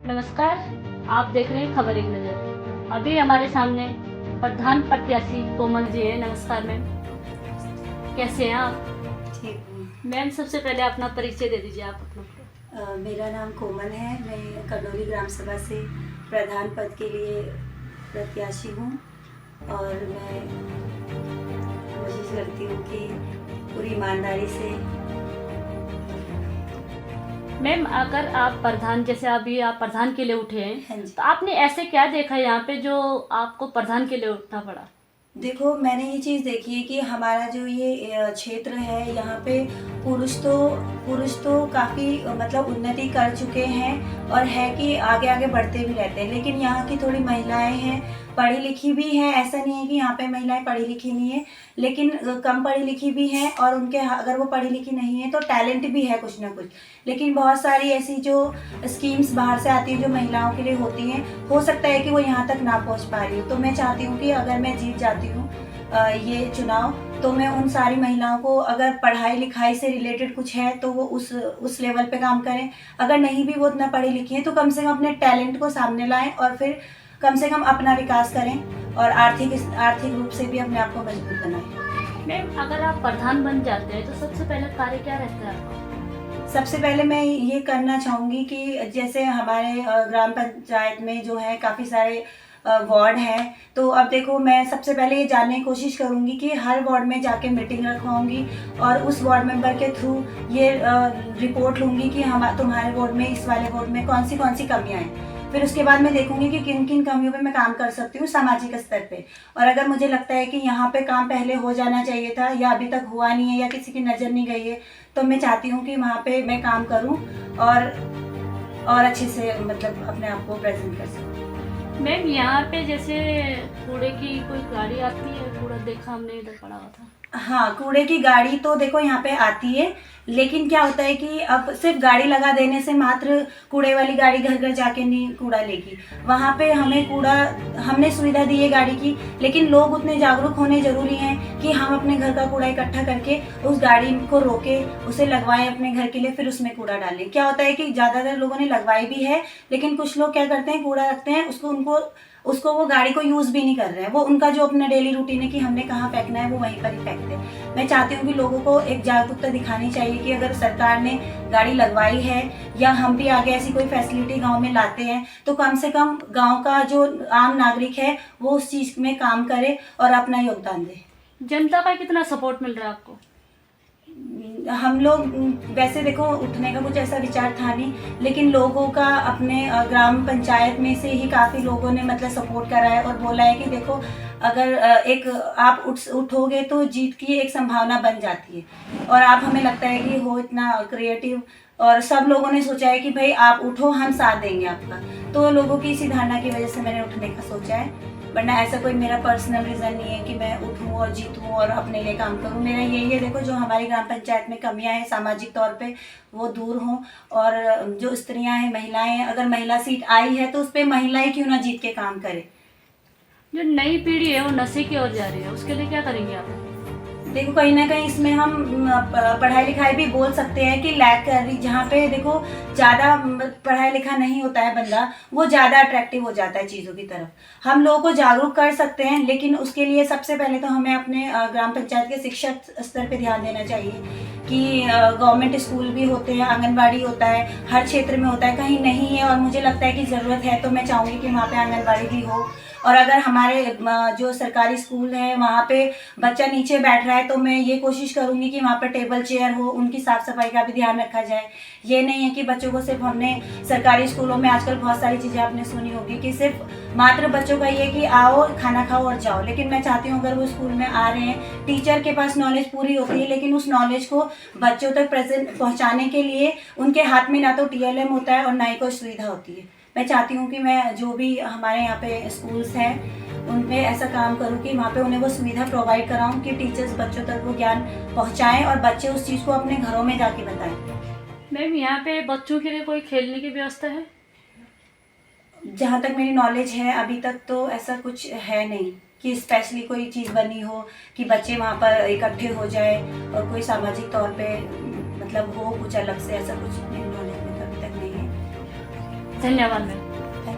नमस्कार। आप देख रहे हैं खबर एक नज़र। अभी हमारे सामने प्रधान प्रत्याशी कोमल जी है। नमस्कार मैम, कैसे हैं आप? ठीक हूँ। मैम, सबसे पहले अपना परिचय दे दीजिए आप अपना। मेरा नाम कोमल है। मैं करडोली ग्राम सभा से प्रधान पद के लिए प्रत्याशी हूँ और मैं कोशिश करती हूँ कि पूरी ईमानदारी से। मैम, अगर आप प्रधान, जैसे अभी आप प्रधान के लिए उठे हैं, हाँ जी। तो आपने ऐसे क्या देखा यहाँ पे जो आपको प्रधान के लिए उठना पड़ा? देखो, मैंने ये चीज़ देखी है कि हमारा जो ये क्षेत्र है, यहाँ पे पुरुष तो काफ़ी मतलब उन्नति कर चुके हैं और है कि आगे आगे बढ़ते भी रहते हैं। लेकिन यहाँ की थोड़ी महिलाएं हैं, पढ़ी लिखी भी हैं। ऐसा नहीं है कि यहाँ पे महिलाएं पढ़ी लिखी नहीं है, लेकिन कम पढ़ी लिखी भी हैं और उनके अगर वो पढ़ी लिखी नहीं है तो टैलेंट भी है कुछ ना कुछ। लेकिन बहुत सारी ऐसी जो स्कीम्स बाहर से आती हैं जो महिलाओं के लिए होती हैं, हो सकता है कि वो यहाँ तक ना पहुँच पा रही हो। तो मैं चाहती हूँ कि अगर मैं जीत जाती हूँ ये चुनाव, तो मैं उन सारी महिलाओं को, अगर पढ़ाई लिखाई से रिलेटेड कुछ है तो वो उस लेवल पे काम करें। अगर नहीं भी वो उतना पढ़ी लिखी है तो कम से कम अपने टैलेंट को सामने लाएं और फिर कम से कम अपना विकास करें और आर्थिक रूप से भी अपने आप को मजबूत बनाएं। मैम, अगर आप प्रधान बन जाते हैं तो सबसे पहले कार्य क्या रहता है आपका? सबसे पहले मैं ये करना चाहूँगी कि जैसे हमारे ग्राम पंचायत में जो है काफ़ी सारे वार्ड हैं, तो अब देखो मैं सबसे पहले ये जानने की कोशिश करूँगी कि हर वार्ड में जाके मीटिंग रखवाऊँगी और उस वार्ड मेंबर के थ्रू ये रिपोर्ट लूँगी कि हम तुम्हारे वार्ड में, इस वाले वार्ड में कौन सी कमियाँ हैं। फिर उसके बाद मैं देखूंगी कि किन किन कमियों पे मैं काम कर सकती हूँ सामाजिक स्तर पे। और अगर मुझे लगता है कि यहाँ पे काम पहले हो जाना चाहिए था या अभी तक हुआ नहीं है या किसी की नज़र नहीं गई है, तो मैं चाहती हूँ कि वहाँ पे मैं काम करूँ और अच्छे से मतलब अपने आप को प्रेजेंट कर सकूँ। मैम, यहाँ पे जैसे कूड़े की कोई गाड़ी आती है? कूड़ा देखा हमने, इधर पड़ा हुआ था। हाँ, कूड़े की गाड़ी तो देखो यहाँ पे आती है, लेकिन क्या होता है कि अब सिर्फ गाड़ी लगा देने से मात्र कूड़े वाली गाड़ी घर घर जाके नहीं कूड़ा लेगी। वहाँ पे हमने सुविधा दी है गाड़ी की, लेकिन लोग उतने जागरूक होने जरूरी हैं कि हम अपने घर का कूड़ा इकट्ठा करके उस गाड़ी को रोके, उसे लगवाएं अपने घर के लिए, फिर उसमें कूड़ा डालें। क्या होता है कि ज़्यादातर लोगों ने लगवाई भी है, लेकिन कुछ लोग क्या करते हैं, कूड़ा रखते हैं, उसको वो गाड़ी को यूज़ भी नहीं कर रहे हैं। वो उनका जो अपना डेली रूटीन है कि हमने कहाँ फेंकना है, वो वहीं पर ही फेंकते हैं। मैं चाहती हूँ कि लोगों को एक जागरूकता दिखानी चाहिए कि अगर सरकार ने गाड़ी लगवाई है या हम भी आगे ऐसी कोई फैसिलिटी गांव में लाते हैं, तो कम से कम गांव का जो आम नागरिक है वो उस चीज़ में काम करे और अपना योगदान दे। जनता का कितना सपोर्ट मिल रहा है आपको? हम लोग वैसे देखो उठने का कुछ ऐसा विचार था नहीं, लेकिन लोगों का अपने ग्राम पंचायत में से ही काफ़ी लोगों ने मतलब सपोर्ट करा है और बोला है कि देखो अगर एक आप उठोगे तो जीत की एक संभावना बन जाती है। और आप, हमें लगता है कि हो इतना क्रिएटिव और सब लोगों ने सोचा है कि भाई आप उठो, हम साथ देंगे आपका। तो लोगों की इसी धारणा की वजह से मैंने उठने का सोचा है, वरना ऐसा कोई मेरा पर्सनल रीज़न नहीं है कि मैं उठूँ और जीतूँ और अपने लिए काम करूँ। मेरा यही है, देखो जो हमारी ग्राम पंचायत में कमियां हैं सामाजिक तौर पे वो दूर हों, और जो स्त्रियां हैं, महिलाएं हैं, अगर महिला सीट आई है तो उस पर महिलाएं क्यों ना जीत के काम करे। जो नई पीढ़ी है वो नशे की ओर जा रही है, उसके लिए क्या करेंगे आप? देखो कहीं ना कहीं इसमें हम पढ़ाई लिखाई भी बोल सकते हैं कि लैक कर रही, जहाँ पे देखो ज़्यादा पढ़ाई लिखा नहीं होता है बंदा, वो ज़्यादा अट्रैक्टिव हो जाता है चीज़ों की तरफ। हम लोगों को जागरूक कर सकते हैं, लेकिन उसके लिए सबसे पहले तो हमें अपने ग्राम पंचायत के शिक्षक स्तर पे ध्यान देना चाहिए कि गवर्नमेंट स्कूल भी होते हैं, आंगनबाड़ी होता है, हर क्षेत्र में होता है। कहीं नहीं है और मुझे लगता है कि ज़रूरत है, तो मैं चाहूँगी कि वहाँ पे आंगनबाड़ी भी हो। और अगर हमारे जो सरकारी स्कूल है वहाँ पे बच्चा नीचे बैठ रहा है, तो मैं ये कोशिश करूँगी कि वहाँ पर टेबल चेयर हो, उनकी साफ़ सफाई का भी ध्यान रखा जाए। ये नहीं है कि बच्चों को सिर्फ, हमने सरकारी स्कूलों में आजकल बहुत सारी चीज़ें आपने सुनी होगी कि सिर्फ मात्र बच्चों का ये कि आओ खाना खाओ और जाओ। लेकिन मैं चाहती हूँ अगर वो स्कूल में आ रहे हैं, टीचर के पास नॉलेज पूरी होती है, लेकिन उस नॉलेज को बच्चों तक प्रेजेंट पहुँचाने के लिए उनके हाथ में ना तो TLM होता है और ना ही कोई सुविधा होती है। मैं चाहती हूँ कि मैं जो भी हमारे यहाँ पे स्कूल्स हैं उन पे ऐसा काम करूँ कि वहाँ पे उन्हें वो सुविधा प्रोवाइड कराऊँ कि टीचर्स बच्चों तक वो ज्ञान पहुँचाएं और बच्चे उस चीज़ को अपने घरों में जाके बताएं। मैम, यहाँ पे बच्चों के लिए कोई खेलने की व्यवस्था है? जहाँ तक मेरी नॉलेज है अभी तक तो ऐसा कुछ है नहीं कि स्पेशली कोई चीज़ बनी हो कि बच्चे वहाँ पर इकट्ठे हो जाए और कोई सामाजिक तौर पे मतलब हो कुछ अलग से, ऐसा कुछ मेरी नॉलेज में तो अभी तक नहीं है। धन्यवाद मैम।